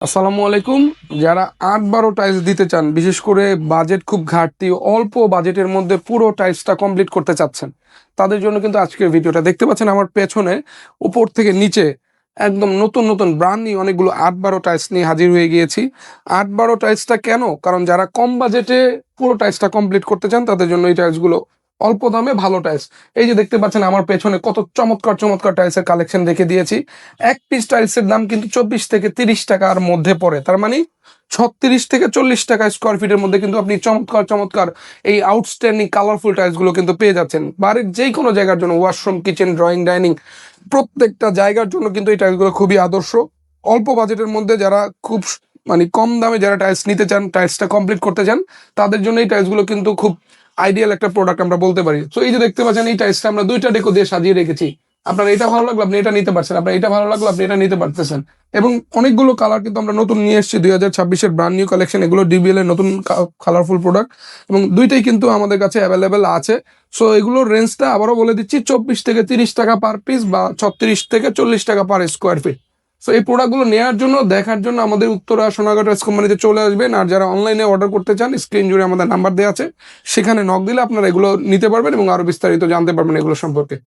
আসসালামু আলাইকুম। যারা ৮-১২ টাইলস দিতে চান, বিশেষ করে বাজেট খুব ঘাটতি, অল্প বাজেটের মধ্যে পুরো টাইলসটা কমপ্লিট করতে চাচ্ছেন, তাদের জন্য কিন্তু আজকের ভিডিওটা। দেখতে পাচ্ছেন আমার পেছনে উপর থেকে নিচে একদম নতুন নতুন ব্র্যান্ড নিউ অনেকগুলো ৮-১২ টাইলস নিয়ে হাজির হয়ে গিয়েছি। ৮-১২ টাইলসটা কেন? কারণ যারা কম বাজেটে পুরো টাইলসটা কমপ্লিট করতে চান তাদের জন্য এই টাইলসগুলো অল্প দামে ভালো টাইলস। এই যে দেখতে পাচ্ছেন আমার পেছনে কত চমৎকার চমৎকার টাইলসের কালেকশন রেখে দিয়েছি। এক পিস টাইলসের দাম কিন্তু 24 থেকে 30 টাকার মধ্যে পড়ে, তার মানে 36 থেকে 40 টাকা স্কোয়ার ফিটের মধ্যে কিন্তু আপনি চমৎকার চমৎকার এই আউটস্ট্যান্ডিং কালারফুল টাইলসগুলো কিন্তু পেয়ে যাচ্ছেন। বাড়ির যেই কোনো জায়গার জন্য, ওয়াশরুম, কিচেন, ড্রয়িং, ডাইনিং, প্রত্যেকটা জায়গার জন্য কিন্তু এই টাইলসগুলো খুবই আদর্শ। অল্প বাজেটের মধ্যে যারা খুব মানে কম দামে যারা টাইলস নিতে চান, টাইলসটা কমপ্লিট করতে চান, তাদের জন্য এই টাইলসগুলো কিন্তু খুব আইডিয়াল একটা প্রোডাক্ট আমরা বলতে পারি। তো এই যে দেখতে পাচ্ছেন এই টাইলসটা আমরা দুইটা ডেকো দিয়ে সাজিয়ে রেখেছি। আপনার এটা ভালো লাগলো আপনি এটা নিতে পারছেন, আপনার এটা ভালো লাগলো আপনি এটা নিতে পারতেছেন। এবং অনেকগুলো কালার কিন্তু আমরা নতুন নিয়ে এসেছি, 2026-এর ব্র্যান্ড নিউ কালেকশন। এগুলো ডিবিএল এর নতুন কালারফুল প্রোডাক্ট এবং দুইটাই কিন্তু আমাদের কাছে অ্যাভেলেবেল আছে। সো এগুলোর রেঞ্জটা আবারও বলে দিচ্ছি, 24 থেকে 30 টাকা পার পিস বা 36 থেকে 40 টাকা পার স্কোয়ার ফিট। সো এই প্রোডাক্টগুলো নেওয়ার জন্য, দেখার জন্য আমাদের উত্তরা সোনাগাঁ টাইলস কোম্পানিতে চলে আসবেন। আর যারা অনলাইনে অর্ডার করতে চান, স্ক্রিন জুড়ে আমাদের নাম্বার দেওয়া আছে, সেখানে নক দিলে আপনারা এগুলো নিতে পারবেন এবং আরো বিস্তারিত জানতে পারবেন এগুলো সম্পর্কে।